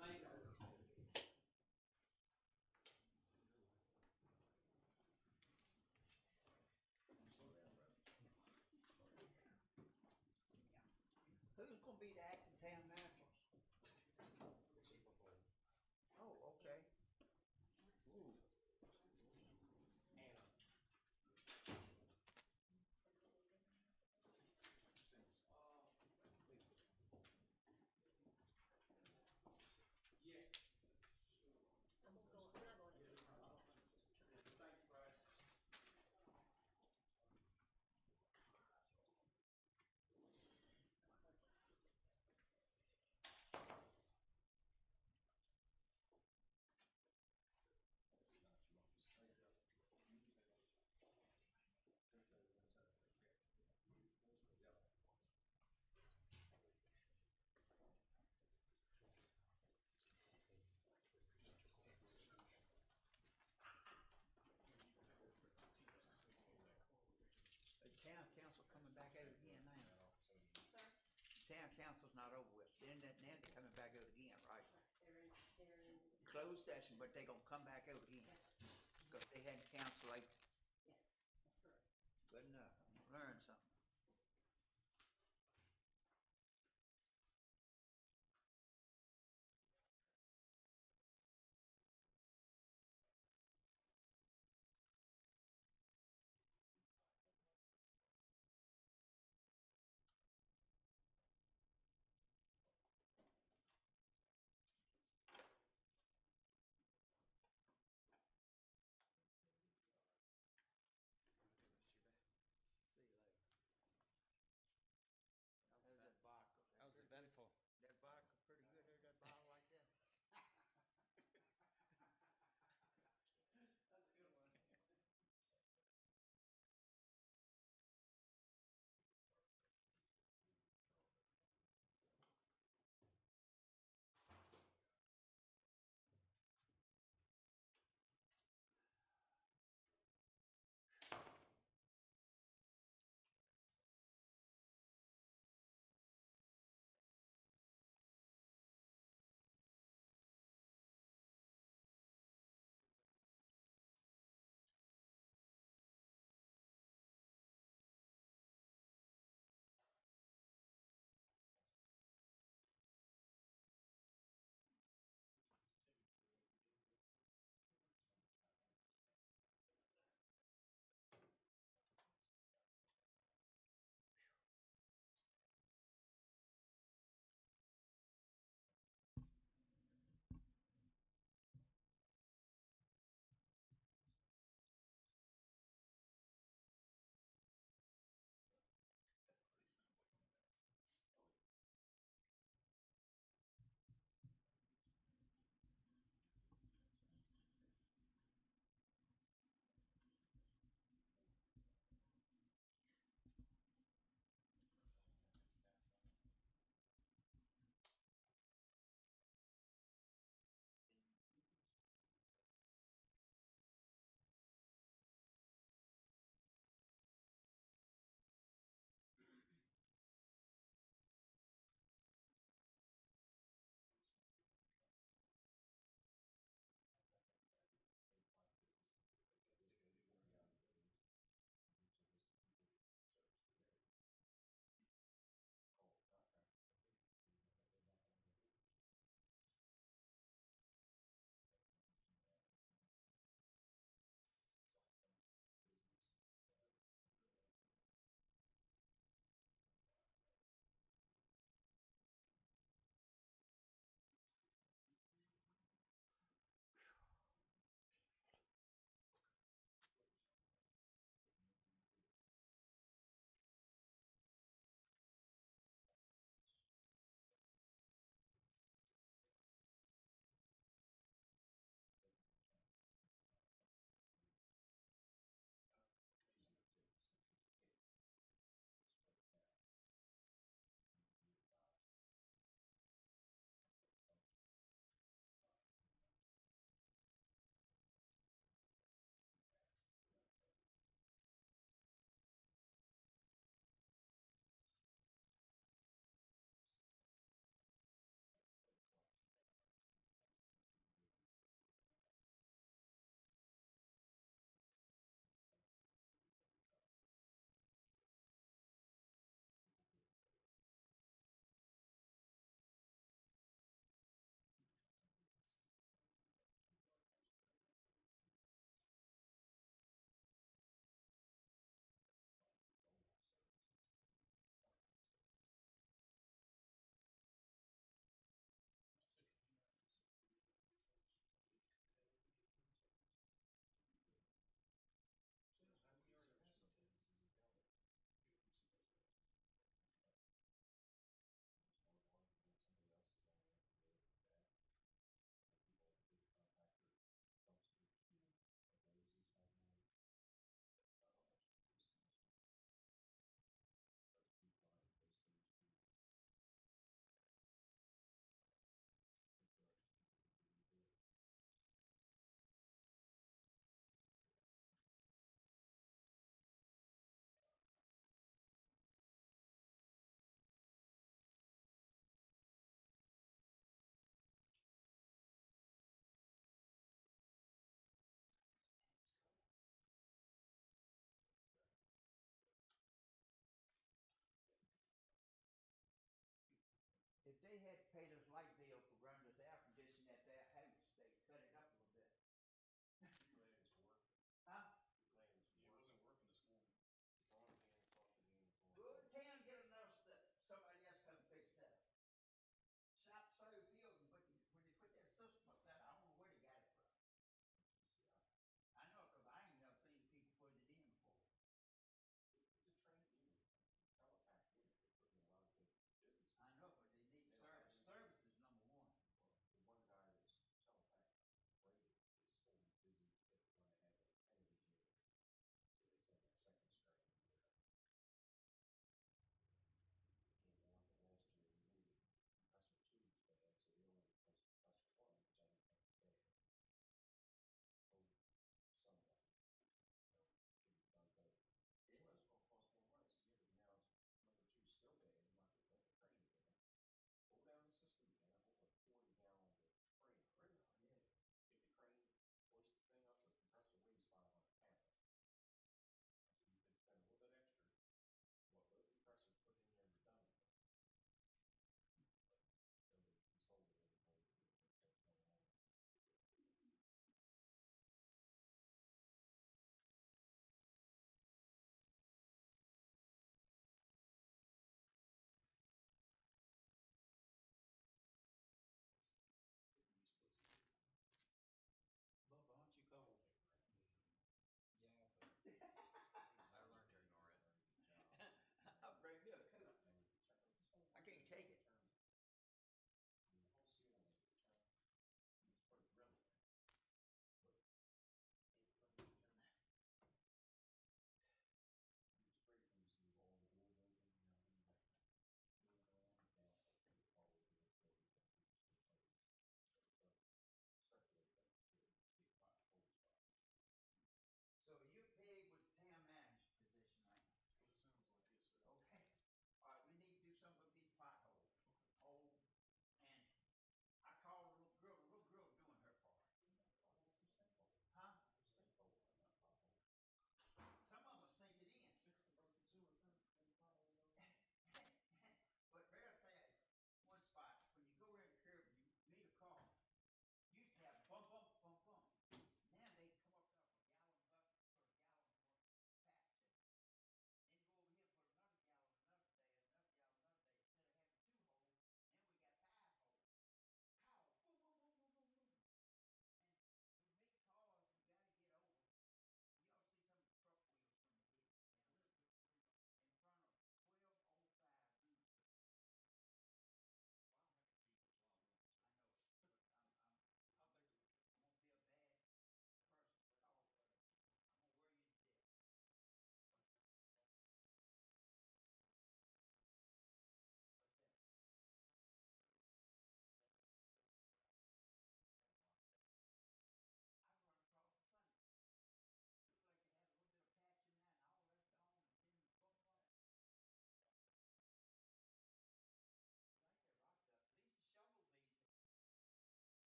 Thank you. Who's gonna be the acting town manager? Oh, okay. Town council coming back out again now. Sir? Town council's not over with. Then they're coming back out again, right? They're in closed session, but they gonna come back out again. Because they had council like. Yes, that's correct. Good enough. Learn something.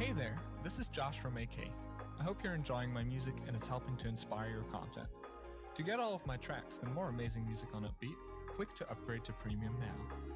Hey there, this is Josh from AK. I hope you're enjoying my music and it's helping to inspire your content. To get all of my tracks and more amazing music on Upbeat, click to upgrade to Premium now.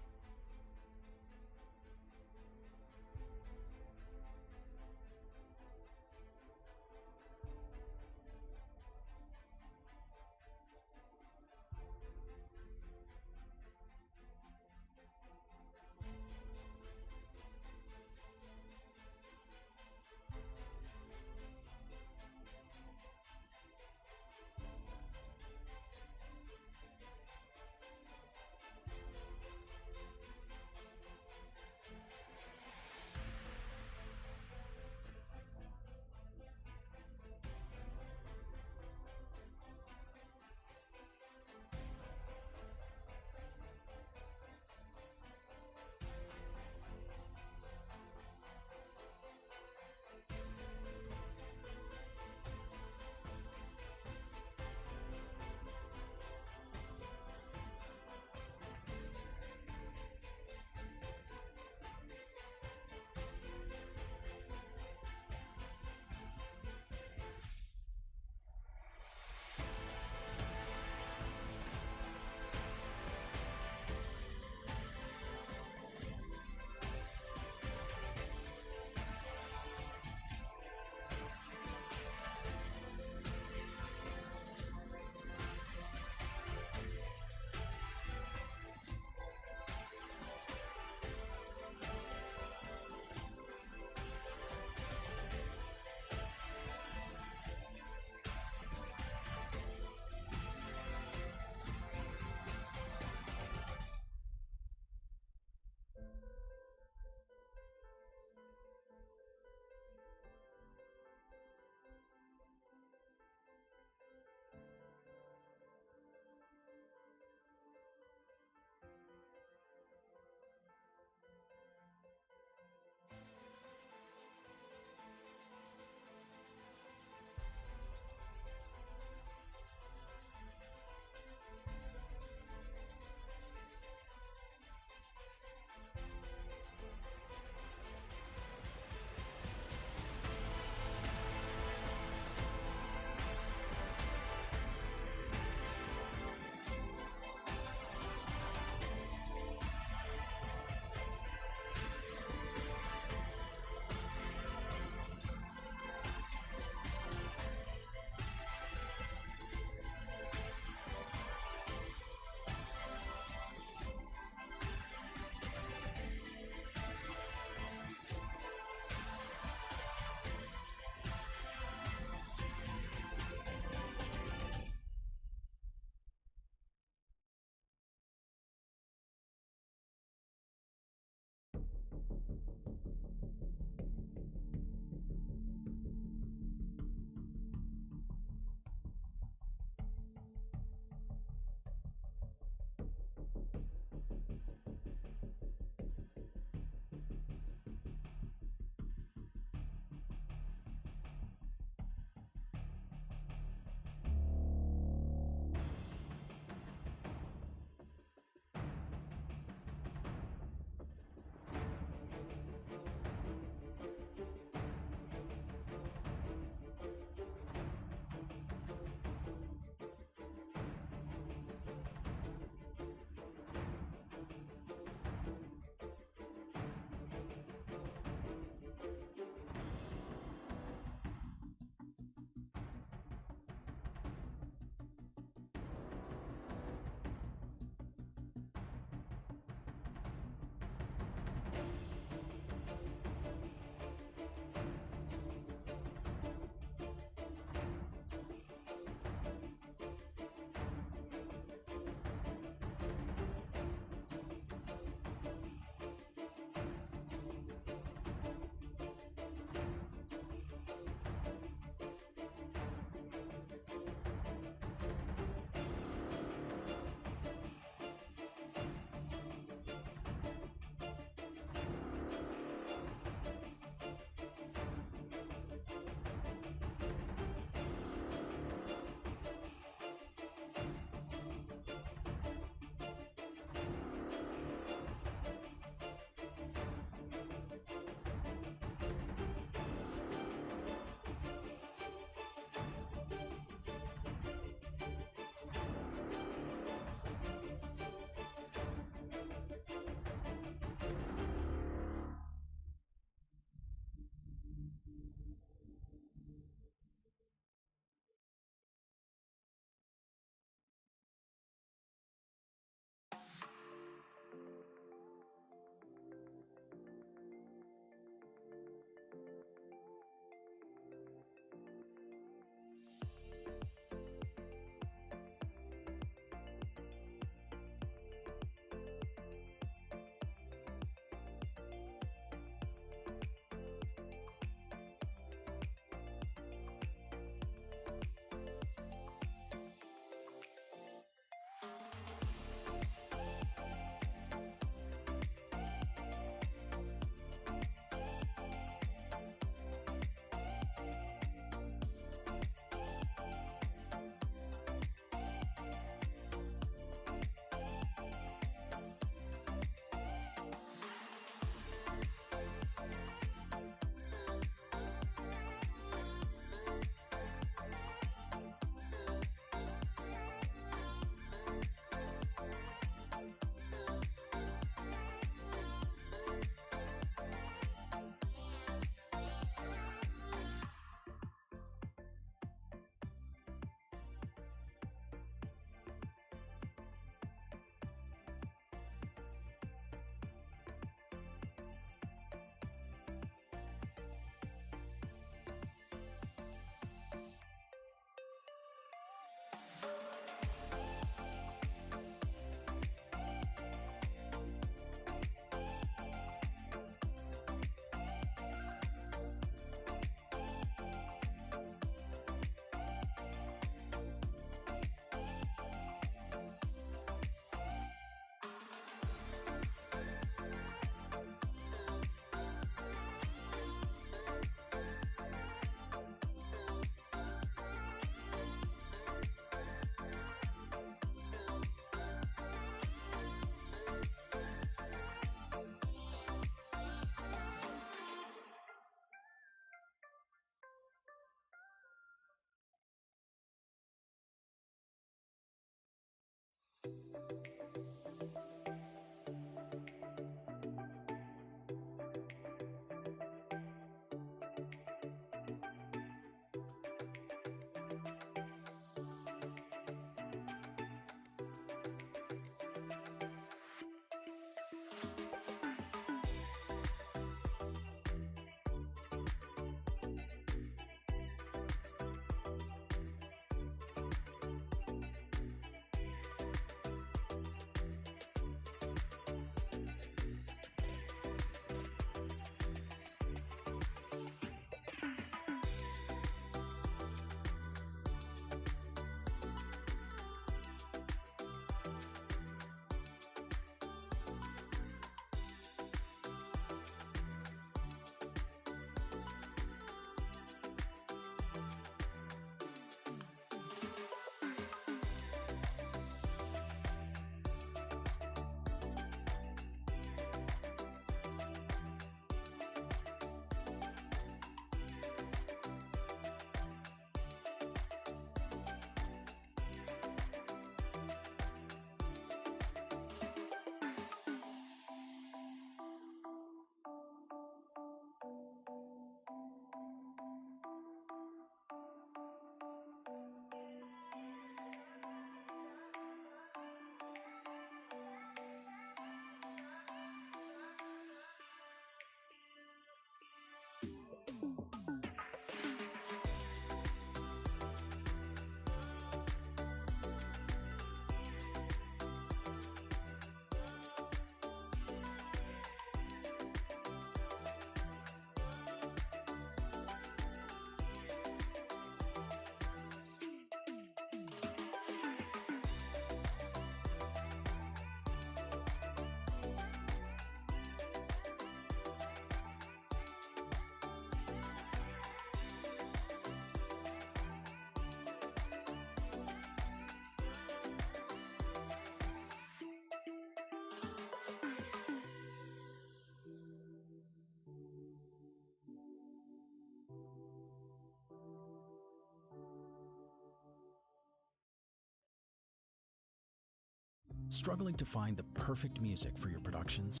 Struggling to find the perfect music for your productions?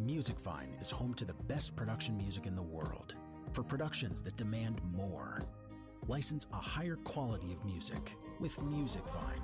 Musicvine is home to the best production music in the world. For productions that demand more, license a higher quality of music with Musicvine.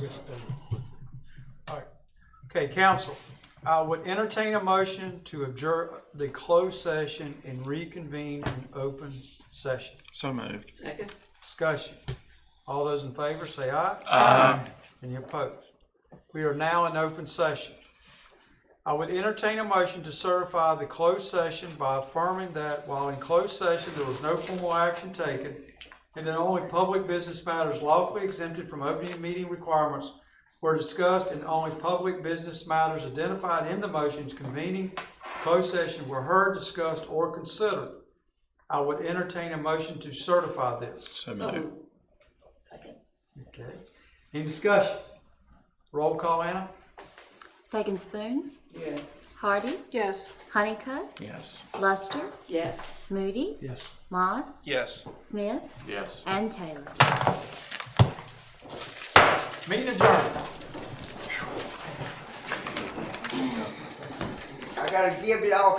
gets done. All right. Okay, council, I would entertain a motion to adjourn the closed session and reconvene in open session. So moved. Second. Discussion. All those in favor say aye. Aye. Any opposed? We are now in open session. I would entertain a motion to certify the closed session by affirming that while in closed session, there was no formal action taken, and that only public business matters lawfully exempted from opening meeting requirements were discussed, and only public business matters identified in the motions convening closed session were heard, discussed, or considered. I would entertain a motion to certify this. So moved. Okay. Any discussion? Roll call, Anna? Fagan Spoon, Yes. Hardy, Yes. Honeycutt, Yes. Luster, Yes. Moody, Yes. Moss, Yes. Smith, Yes. and Taylor. Meeting adjourned. I gotta give it all